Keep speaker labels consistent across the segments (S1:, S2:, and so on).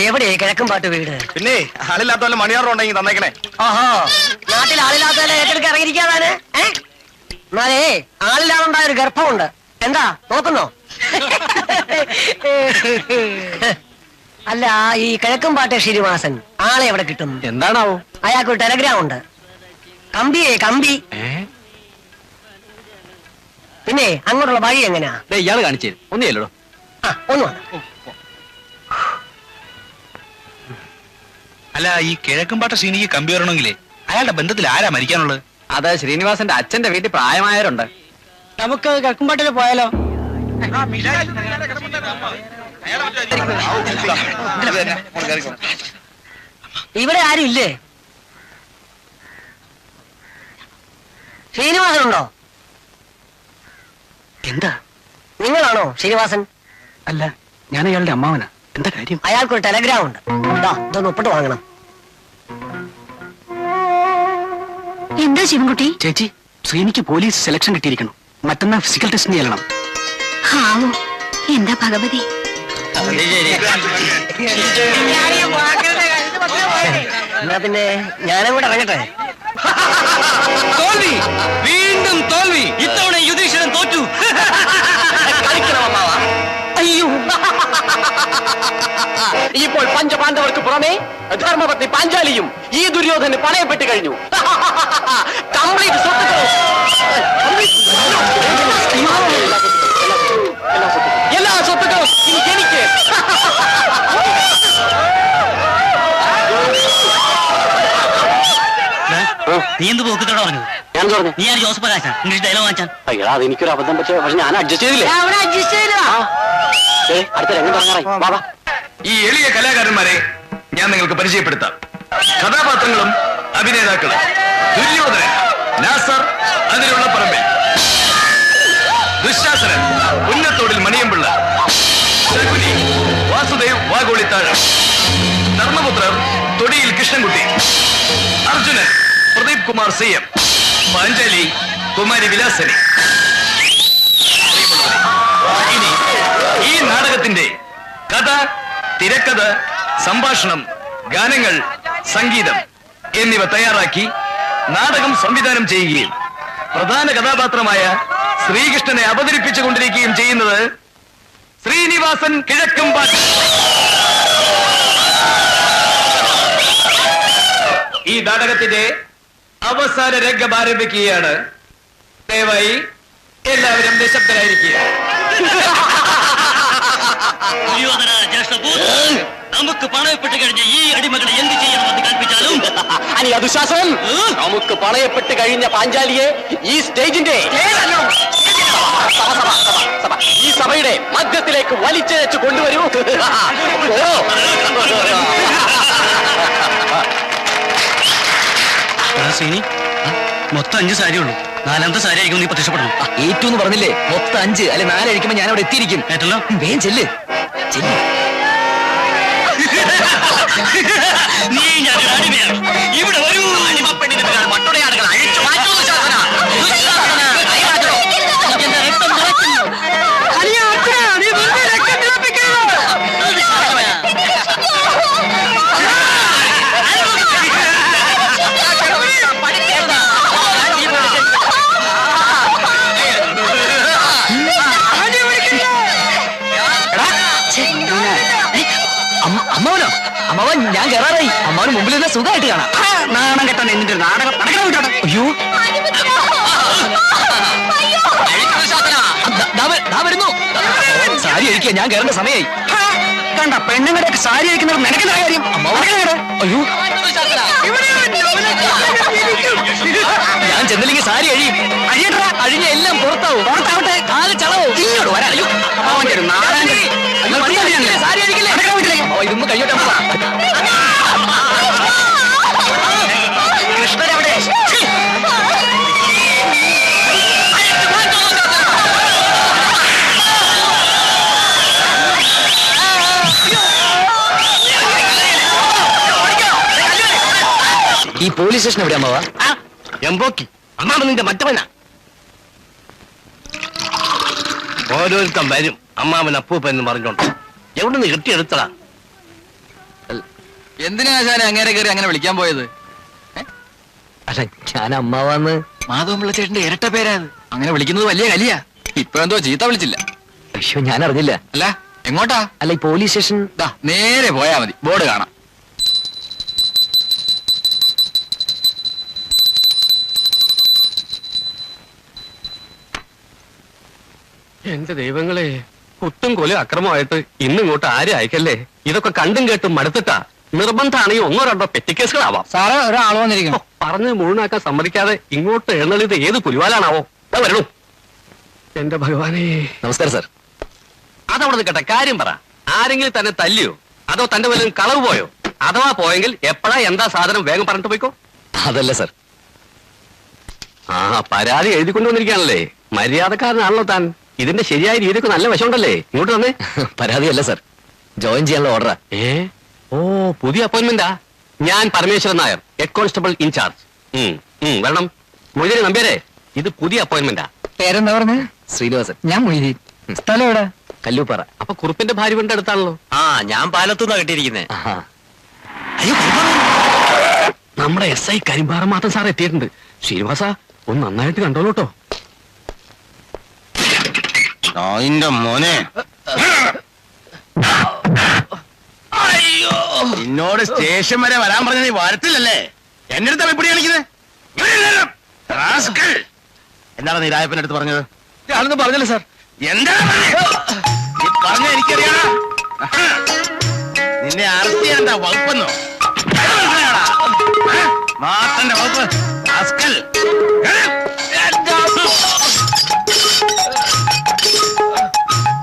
S1: എവിടെ കിഴക്കും പാട്ട് വീട്?
S2: പിന്നെ ആളില്ലാത്ത മണിയാറുണ്ടെങ്കിൽ തന്നേക്കണേ.
S1: ഓഹോ, നാട്ടിൽ ആളില്ലാത്തവരെ ഏറ്റെടുക്കാൻ ഇറങ്ങിയിരിക്കാതാണ്. എന്നാലേ ആളില്ലാതുണ്ടായ ഒരു ഗർഭമുണ്ട്. എന്താ നോക്കുന്നോ? അല്ല, ഈ കിഴക്കും പാട്ട് ശ്രീനിവാസൻ ആളെ എവിടെ കിട്ടും?
S2: എന്താണാവോ?
S1: അയാൾക്കൊരു ടെലഗ്രാം ഉണ്ട്. കമ്പിയേ കമ്പി. പിന്നെ അങ്ങോട്ടുള്ള വഴി എങ്ങനെയാ?
S2: ഇയാള് കാണിച്ചു തരും. ഒന്നുമില്ലല്ലോ.
S1: ഒന്നു.
S3: അല്ല, ഈ കിഴക്കുംപാട്ട ശ്രീനിക്ക് കമ്പി വരണമെങ്കിലേ അയാളുടെ ബന്ധത്തിൽ ആരാ മരിക്കാനുള്ളത്?
S2: അത് ശ്രീനിവാസന്റെ അച്ഛന്റെ വീട്ടിൽ പ്രായമായവരുണ്ട്.
S1: നമുക്ക് കിഴക്കുംപാട്ടിൽ പോയാലോ? ഇവിടെ ആരും ഇല്ലേ? ശ്രീനിവാസനുണ്ടോ?
S2: എന്താ?
S1: നിങ്ങളാണോ ശ്രീനിവാസൻ?
S2: അല്ല, ഞാൻ അയാളുടെ അമ്മാവനാ. എന്താ കാര്യം?
S1: അയാൾക്കൊരു ടെലഗ്രാം ഉണ്ട്. ഇതൊന്ന് ഒപ്പിട്ട് വാങ്ങണം.
S4: എന്താ ശിവൻകുട്ടി?
S2: ചേച്ചി, ശ്രീനിക്ക് പോലീസ് സെലക്ഷൻ കിട്ടിയിരിക്കണം. മറ്റന്നാൾ ഫിസിക്കൽ ടെസ്റ്റിന് ചെല്ലണം.
S4: ഹാവോ, എന്താ ഭഗവതി.
S1: എന്നാ പിന്നെ ഞാനും കൂടെ ഇറങ്ങട്ടെ.
S2: തോൽവി, വീണ്ടും തോൽവി. ഇത്തവണ യുധിഷ്ഠിരൻ തോറ്റു.
S1: അയ്യോ,
S5: ഇപ്പോൾ പഞ്ചപാണ്ഡവർക്ക് പുറമെ ധർമ്മപത്നി പാഞ്ചാലിയും ഈ ദുര്യോധന് പണയപ്പെട്ട് കഴിഞ്ഞു. കംപ്ലീറ്റ് സ്വത്തുക്കളും എല്ലാ സ്വത്തുക്കളും ഇനി എനിക്ക്.
S6: നീ എന്ത് പോക്കത്തോടെ പറഞ്ഞത്?
S5: ഞാൻ പറഞ്ഞു,
S6: നീ ആര് ജോസഫ് പ്രകാശാ ഇംഗ്ലീഷ് ഡയലോഗ് വാങ്ങിച്ചാൻ?
S5: അയ്യാ, അത് എനിക്കൊരു അബദ്ധം പറ്റിയ. പക്ഷെ ഞാൻ അഡ്ജസ്റ്റ് ചെയ്തില്ലേ.
S1: അവിടെ അഡ്ജസ്റ്റ് ചെയ്തോ?
S5: അടുത്ത രംഗം തുടങ്ങാറായി. ബാബാ,
S2: ഈ എളിയ കലാകാരന്മാരെ ഞാൻ നിങ്ങൾക്ക് പരിചയപ്പെടുത്താം. കഥാപാത്രങ്ങളും അഭിനേതാക്കളും: ദുര്യോധനൻ, നാസർ, അതിലുള്ള പറമ്പിൽ; ദുശാസനൻ, ഉന്നത്തോടിൽ മണിയമ്പിള്ള; ശകുനി, വാസുദേവ് വാഗോളിത്താഴം; ധർമ്മപുത്രർ, തൊടിയിൽ കൃഷ്ണൻകുട്ടി; അർജുനൻ, പ്രദീപ് കുമാർ സിഎം; പാഞ്ചാലി, കുമാരി വിലാസനി. ഇനി ഈ നാടകത്തിന്റെ കഥ, തിരക്കഥ, സംഭാഷണം, ഗാനങ്ങൾ, സംഗീതം എന്നിവ തയ്യാറാക്കി നാടകം സംവിധാനം ചെയ്യുകയും പ്രധാന കഥാപാത്രമായ ശ്രീകൃഷ്ണനെ അവതരിപ്പിച്ചുകൊണ്ടിരിക്കുകയും ചെയ്യുന്നത് ശ്രീനിവാസൻ കിഴക്കുംപാട്ട്. ഈ നാടകത്തിന്റെ അവസാന രംഗം ആരംഭിക്കുകയാണ്. ദയവായി എല്ലാവരും നിശബ്ദരായിരിക്കുക.
S6: ദുര്യോധന ജ്യേഷ്ഠപുത്രൻ, നമുക്ക് പണയപ്പെട്ട് കഴിഞ്ഞ ഈ അടിമകളെ എന്ത് ചെയ്യണമെന്ന് കൽപ്പിച്ചാലും
S5: അനി അതുശാസനം, നമുക്ക് പണയപ്പെട്ട് കഴിഞ്ഞ പാഞ്ചാലിയെ ഈ സ്റ്റേജിന്റെ ഈ സഭയുടെ മധ്യത്തിലേക്ക് വലിച്ചഴച്ച് കൊണ്ടുവരൂ.
S6: ശ്രീനി, മൊത്തം 5 സാരി ഉള്ളൂ. 4ാമത്തെ സാരി ആയിരിക്കും നീ പ്രത്യക്ഷപ്പെടണം.
S5: ഏറ്റവും എന്ന് പറഞ്ഞില്ലേ, മൊത്തം 5 അല്ലെ 4 അഴിക്കുമ്പോ ഞാൻ അവിടെ എത്തിയിരിക്കും.
S6: കേട്ടല്ലോ?
S5: വേഗം ചെല്ല്.
S6: നീ ഞാൻ അടിമയാണ്. ഇവിടെ വരൂ.
S5: മട്ടുടയാടുകൾ അഴിച്ചു മാറ്റൂ.
S6: രക്തം നിറയ്ക്കുന്നു.
S5: അമ്മാവനോ? അമ്മാവൻ, ഞാൻ കയറാറായി. അമ്മാവന് മുമ്പിൽ നിന്ന് സുഖമായിട്ട് കാണാം.
S6: നാണം കെട്ടാൻ എന്നിട്ട് നാടകം നടക്കണം.
S5: അയ്യോ, വരുന്നു. സാരി അഴിക്കുക, ഞാൻ കയറേണ്ട സമയമായി.
S6: കണ്ട പെണ്ണുങ്ങളുടെ സാരി അയക്കുന്നത് നിനക്കുന്ന കാര്യം.
S5: അയ്യോ, ഞാൻ ചെന്നില്ലെങ്കിൽ സാരി അഴിയും. അഴിഞ്ഞ എല്ലാം പുറത്താവും. പുറത്താവട്ടെ, കാല് ചളവും. ഇങ്ങോട്ട് വരാൻ. അയ്യോ, സാരി അഴിക്കില്ലേ? ഇതൊന്നും കഴിയോട്ടെ.
S1: കൃഷ്ണനെവിടെ?
S5: ഈ പോലീസ് സ്റ്റേഷൻ എവിടെ അമ്മാവാ?
S2: എമ്പോക്കി അമ്മാണ് നിന്റെ മറ്റവനാ. ഓരോരുത്തൻ വരും അമ്മാവൻ അപ്പൂപ്പ എന്ന് പറഞ്ഞോണ്ട്. എവിടെ നിന്ന് കെട്ടിയെടുത്തടാ?
S5: എന്തിനാ ആശാനെ അങ്ങേരെ കയറി അങ്ങനെ വിളിക്കാൻ പോയത്?
S2: അല്ല ഞാൻ അമ്മാവാന്ന്.
S5: മാധവൻപിള്ള ചേട്ടന്റെ ഇരട്ട പേരാത്. അങ്ങനെ വിളിക്കുന്നത് വലിയ കലിയാ. ഇപ്പൊ എന്തോ ചീത്ത വിളിച്ചില്ല.
S2: അയ്യോ ഞാൻ അറിഞ്ഞില്ല.
S5: അല്ല എങ്ങോട്ടാ?
S2: അല്ല ഈ പോലീസ് സ്റ്റേഷൻ.
S5: ദാ നേരെ പോയാ മതി, ബോർഡ് കാണാം.
S7: എന്റെ ദൈവങ്ങളെ, കുത്തും കൊലും അക്രമമായിട്ട് ഇന്നിങ്ങോട്ട് ആരും അയക്കല്ലേ. ഇതൊക്കെ കണ്ടും കേട്ടും മടുത്തിട്ടാ. നിർബന്ധമാണെങ്കിൽ ഒന്നോ രണ്ടോ പെറ്റിക്കേസുകളാവാം.
S5: സാറേ ഒരാൾ വന്നിരിക്കുന്നു.
S7: പറഞ്ഞ് മുഴുവനാക്കാൻ സമ്മതിക്കാതെ ഇങ്ങോട്ട് എഴുന്നള്ളിത് ഏത് പുലിവാലാണാവോ? വരണു. എന്റെ ഭഗവാനെ.
S2: നമസ്കാരം സാർ.
S7: അതവിടെ നിൽക്കട്ടെ, കാര്യം പറ. ആരെങ്കിലും തന്നെ തല്ലിയോ അതോ തന്റെ വല്ലതും കളവ് പോയോ? അഥവാ പോയെങ്കിൽ എപ്പോഴാ എന്താ സാധനം വേഗം പറഞ്ഞിട്ട് പോയിക്കോ.
S2: അതല്ല സാർ.
S7: ആ പരാതി എഴുതിക്കൊണ്ടുവന്നിരിക്കാണല്ലേ. മര്യാദക്കാരനാണല്ലോ താൻ. ഇതിന്റെ ശരിയായ രീതിക്ക് നല്ല വശമുണ്ടല്ലേ. ഇങ്ങോട്ട് തന്നെ.
S2: പരാതിയല്ല സാർ, ജോയിൻ ചെയ്യാനുള്ള ഓർഡറാ.
S7: ഓ പുതിയ അപ്പോയിന്റ്മെന്റാ. ഞാൻ Parameswaran Nair, head constable in charge. വരണം. മൊയ്തീൻ നമ്പ്യാരെ, ഇത് പുതിയ അപ്പോയിന്റ്മെന്റാ.
S5: പേരെന്താ പറഞ്ഞ്?
S2: ശ്രീനിവാസൻ.
S5: ഞാൻ മൊയ്തീൻ. സ്ഥലം എവിടെ?
S2: കല്ലൂപ്പാറ.
S7: അപ്പൊ കുറുപ്പിന്റെ ഭാര്യ വീടിന്റെ അടുത്താണല്ലോ.
S6: ആ ഞാൻ പാലത്തുനിന്നാ കിട്ടിയിരിക്കുന്നേ.
S2: ആഹാ.
S7: നമ്മുടെ SI കരിമ്പാറ മാത്രം സാർ എത്തിയിട്ടുണ്ട്. ശ്രീനിവാസ ഒന്ന് നന്നായിട്ട് കണ്ടോളൂട്ടോ.
S8: അതിന്റെ മോനെ, നിന്നോട് സ്റ്റേഷൻ വരെ വരാൻ പറഞ്ഞ നീ വരത്തില്ലല്ലേ? എന്റെ അടുത്ത് എപ്പിടി കളിക്കുന്നത്? എന്താണ് നീ രായപ്പന്റെ അടുത്ത് പറഞ്ഞത്?
S7: ഞാനൊന്നും പറഞ്ഞില്ല സാർ.
S8: എന്താണ് നീ പറഞ്ഞ? എനിക്കറിയാം. നിന്നെ അറസ്റ്റ് ചെയ്യാൻ വകുപ്പെന്നോ? മാത്തന്റെ വകുപ്പ്.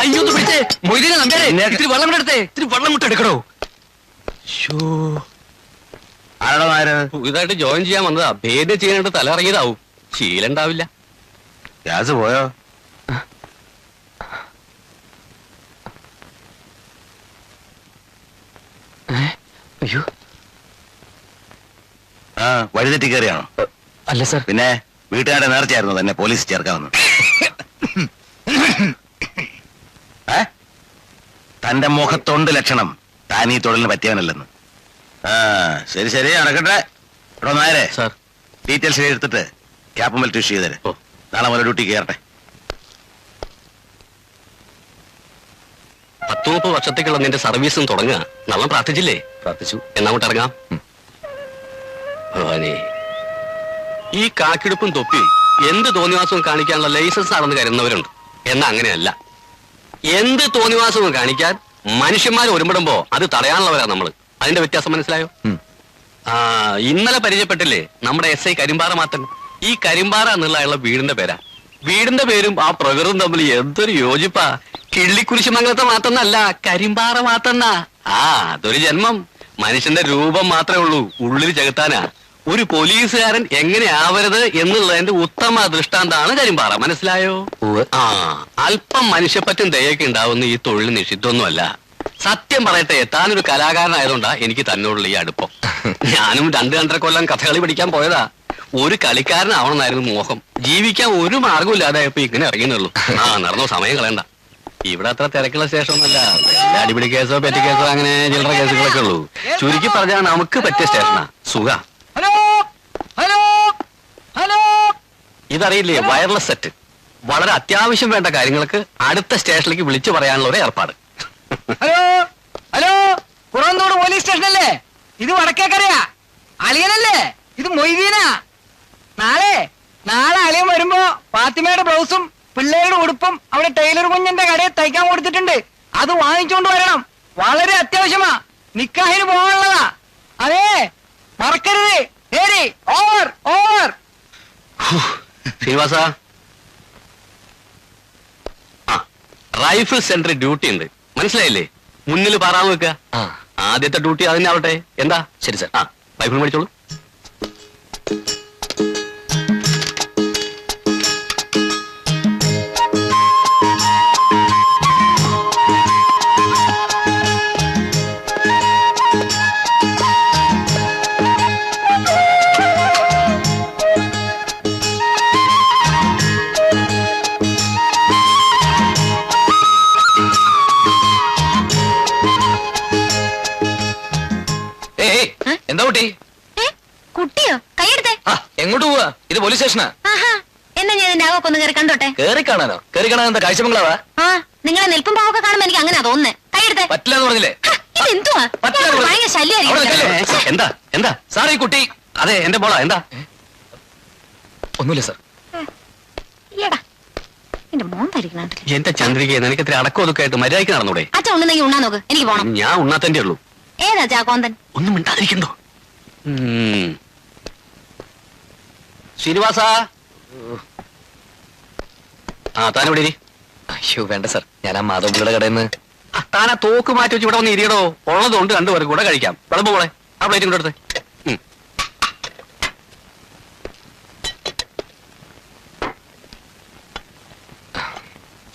S7: അയ്യോ ഒന്ന് പിടിച്ചേ. മൊയ്തീനെ നമ്പ്യാരെ, ഇത്തിരി വെള്ളം എടുത്തേ. ഇത്തിരി വെള്ളം വിട്ട് എടുക്കണോ?
S8: ആരാടോ നായര്?
S7: പുതുതായിട്ട് ജോയിൻ ചെയ്യാൻ വന്നതാ. ഭേദം ചെയ്യാനായിട്ട് തല ഇറങ്ങിയതാവും. ശീലം ഉണ്ടാവില്ല.
S8: ഗ്യാസ് പോയോ?
S2: അയ്യോ
S8: ആ വഴിതെറ്റി കയറിയാണോ?
S2: അല്ല സാർ.
S8: പിന്നെ വീട്ടുകാരുടെ നേർച്ചയായിരുന്നു തന്നെ പോലീസ് ചേർക്കാമെന്ന്. തന്റെ മുഖത്തൊണ്ട് ലക്ഷണം താൻ ഈ തൊഴിലിന് പറ്റിയവനല്ലെന്ന്. ആ ശരി ശരി നടക്കട്ടെ. എടോ നായരെ,
S7: സാർ.
S8: ഡീറ്റെയിൽസ് എടുത്തിട്ട് ക്യാപ്പും ബെൽറ്റ് ഇഷ്യൂ ചെയ്തേരെ.
S7: ഓ.
S8: നാളെ മുതൽ ഡ്യൂട്ടി കയറട്ടെ.
S7: 10-30 വർഷത്തേക്കുള്ള നിന്റെ സർവീസും തുടങ്ങുക. നമ്മൾ പ്രാർത്ഥിച്ചില്ലേ?
S2: പ്രാർത്ഥിച്ചു.
S7: എന്നങ്ങോട്ട് ഇറങ്ങാം. ഭഗവാനേ, ഈ കാക്കിടുപ്പും തൊപ്പിയും എന്ത് തോന്നിവാസവും കാണിക്കാനുള്ള ലൈസൻസ് ആണെന്ന് കരുതുന്നവരുണ്ട്. എന്നാ അങ്ങനെയല്ല. എന്ത് തോന്നിവാസവും കാണിക്കാൻ മനുഷ്യന്മാർ ഒരുമിടുമ്പോ അത് തടയാനുള്ളവരാ നമ്മള്. അതിന്റെ വ്യത്യാസം മനസ്സിലായോ? ആ ഇന്നലെ പരിചയപ്പെട്ടില്ലേ നമ്മുടെ SI കരിമ്പാറ മാത്തൻ. ഈ കരിമ്പാറ എന്നുള്ള അയാളുടെ വീടിന്റെ പേരാ. വീടിന്റെ പേരും ആ പ്രകൃതം തമ്മിൽ എന്തൊരു യോജിപ്പാ. കിള്ളിക്കുരിശുമംഗലത്തെ മാത്തന്നല്ല, കരിമ്പാറ മാത്തന്നാ. ആ അതൊരു ജന്മം. മനുഷ്യന്റെ രൂപം മാത്രമേ ഉള്ളൂ, ഉള്ളിൽ ചെകുത്താനാ. ഒരു പോലീസുകാരൻ എങ്ങനെ ആവരുത് എന്നുള്ളതിന്റെ ഉത്തമ ദൃഷ്ടാന്താണ് കരിമ്പാറ. മനസ്സിലായോ? ആ അല്പം മനുഷ്യപ്പറ്റും ദയൊക്കെ ഉണ്ടാവുന്ന ഈ തൊഴിൽ നിഷിദ്ധമൊന്നുമല്ല. സത്യം പറയട്ടെ, താനൊരു കലാകാരനായതുകൊണ്ടാ എനിക്ക് തന്നോടുള്ള ഈ അടുപ്പം. ഞാനും 2-2.5 കൊല്ലം കഥകളി പഠിക്കാൻ പോയതാ. ഒരു കളിക്കാരനാവണമെന്നായിരുന്നു മോഹം. ജീവിക്കാൻ ഒരു മാർഗമില്ലാതെ ഇപ്പൊ ഇങ്ങനെ ഇറങ്ങിയുള്ളൂ. ആ നടന്നോ, സമയം കളയണ്ട. ഇവിടെ അത്ര തിരക്കുള്ള സ്റ്റേഷനൊന്നുമല്ല. എല്ലാ അടിപിടി കേസോ പെറ്റി കേസോ അങ്ങനെ ചില്ലറ കേസുകളൊക്കെ ഉള്ളൂ. ചുരുക്കി പറഞ്ഞാൽ നമുക്ക് പറ്റിയ സ്റ്റേഷനാ. സുഖ.
S5: Hello hello hello.
S7: ഇതറിയില്ലേ, വയർലെസ് സെറ്റ്. വളരെ അത്യാവശ്യം വേണ്ട കാര്യങ്ങൾക്ക് അടുത്ത സ്റ്റേഷനിലേക്ക് വിളിച്ചു പറയാനുള്ള ഒരു ഏർപ്പാട്.
S5: Hello hello. കുറവന്തോട് പോലീസ് സ്റ്റേഷനല്ലേ? ഇത് വടക്കേക്കരയാ. അളിയനല്ലേ? ഇത് മൊയ്തീനാ. നാളെ അളിയൻ വരുമ്പോ ഫാത്തിമയുടെ ബ്ലൗസും പിള്ളേരുടെ ഉടുപ്പും അവിടെ ടൈലർ കുഞ്ഞിന്റെ കടയിൽ തയ്ക്കാൻ കൊടുത്തിട്ടുണ്ട്. അത് വാങ്ങിച്ചോണ്ട് വരണം. വളരെ അത്യാവശ്യമാ. നിക്കാഹിന് പോകാനുള്ളതാ. അതെ, മറക്കരുത്. ശരി, ഓവർ ഓവർ.
S7: ശ്രീനിവാസ, ആ റൈഫിൾ സെന്റർ ഡ്യൂട്ടി ഉണ്ട്. മനസ്സിലായില്ലേ? മുന്നിൽ പാറാവ് വെക്കുക. ആദ്യത്തെ ഡ്യൂട്ടി അതിനെ ആവട്ടെ. എന്താ?
S2: ശരി സാർ.
S7: ആ റൈഫിൾ മേടിച്ചോളൂ.
S5: എന്താ കുട്ടി?
S4: കുട്ടിയോ? കൈയെടുത്തേ.
S5: എങ്ങോട്ട് പോവാ? ഇത് പോലീസ് സ്റ്റേഷനാ.
S4: ആഹാ, എന്നാ ഞാൻ ഇതിന്റെ ആകൊന്ന് കയറി കണ്ടോട്ടെ.
S5: കേറി കാണാനോ? കേറി കാണാൻ എന്താ കാഴ്ചമംഗളാവാ?
S4: ആ, നിങ്ങളെ നെൽപ്പും പാവൊക്കെ കാണുമ്പോ എനിക്ക് അങ്ങനെ തോന്നുന്നേ. കൈയെടുത്തേ.
S5: പറ്റില്ല എന്ന് പറഞ്ഞില്ലേ?
S4: ഇതെന്തുവാ?
S5: പറ്റില്ല എന്ന്
S4: ഭയങ്കര ശല്യമായിരിക്കും.
S5: അവിടെ നിൽക്കല്ലേ?
S7: എന്താ എന്താ
S5: സാർ ഈ കുട്ടി.
S7: അതെ എന്റെ മോളാ എന്താ?
S5: ഒന്നുമില്ല സാർ.
S4: ഈയടാ, എന്റെ മോൻ ഭരിക്കണ
S7: എന്റെ ചന്ദ്രിക നിനക്ക് ഇത്ര അടക്കം ഒതുക്കെ ആയിട്ട് മര്യാദയ്ക്ക് നടന്നൂടെ?
S4: അച്ഛൻ ഉണ്ടെന്നെങ്കിൽ ഉണ്ണാൻ നോക്ക്, എനിക്ക് പോണം.
S7: ഞാൻ ഉണ്ണാത്തന്റെ ഉള്ളൂ.
S4: ഏതാ ചാക്കോന്തൻ?
S7: ഒന്നും മിണ്ടാതിരിക്കണ്ടോ? ശ്രീനിവാസ താനിവിടെ ഇരി.
S5: അയ്യോ വേണ്ട സാർ, ഞാൻ ആ മാധവപിള്ളയുടെ കടയിൽ നിന്ന്.
S7: താൻ ആ തോക്ക് മാറ്റി വെച്ച് ഇവിടെ വന്ന് ഇരിയടോ. ഉള്ളതുകൊണ്ട് രണ്ടുപേർക്ക് കൂടെ കഴിക്കാം. വിളമ്പ് പോളെ, ആ പ്ലേറ്റും കൂടെ എടുത്ത്.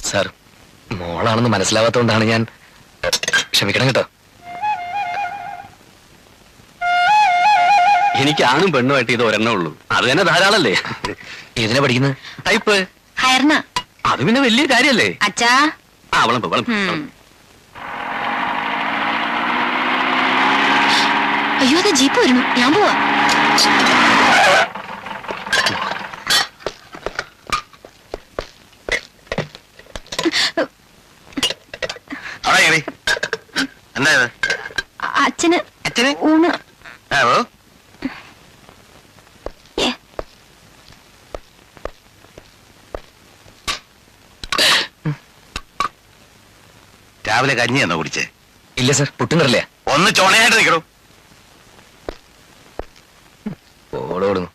S5: സാർ, മോളാണെന്ന് മനസ്സിലാവാത്തോണ്ടാണ് ഞാൻ. ക്ഷമിക്കണം കേട്ടോ.
S7: എനിക്ക് ആണും പെണ്ണുമായിട്ട് ഇത് ഒരെണ്ണേ ഉള്ളൂ. അത് തന്നെ ധാരാളല്ലേ.
S5: ഇതിനെ പഠിക്കുന്നത്
S7: ടൈപ്പ്
S4: ഹയർന.
S7: അത് പിന്നെ വലിയ കാര്യല്ലേ.
S4: അച്ഛാ.
S7: ആ വിളമ്പ് വിളമ്പ്.
S4: അയ്യോ, അത് ജീപ്പ് വരുന്നു, ഞാൻ പോവാ.
S8: എന്താ ഇത്?
S4: അച്ഛന് ഊണ്. ഏ,
S8: രാവിലെ കഞ്ഞി എന്നോ കുടിച്ചേ?
S5: ഇല്ല സാർ, പുട്ടും കറില്ല.
S8: ഒന്ന് ചോണയായിട്ട് നിൽക്കണു.
S5: ഓടോടുന്നു.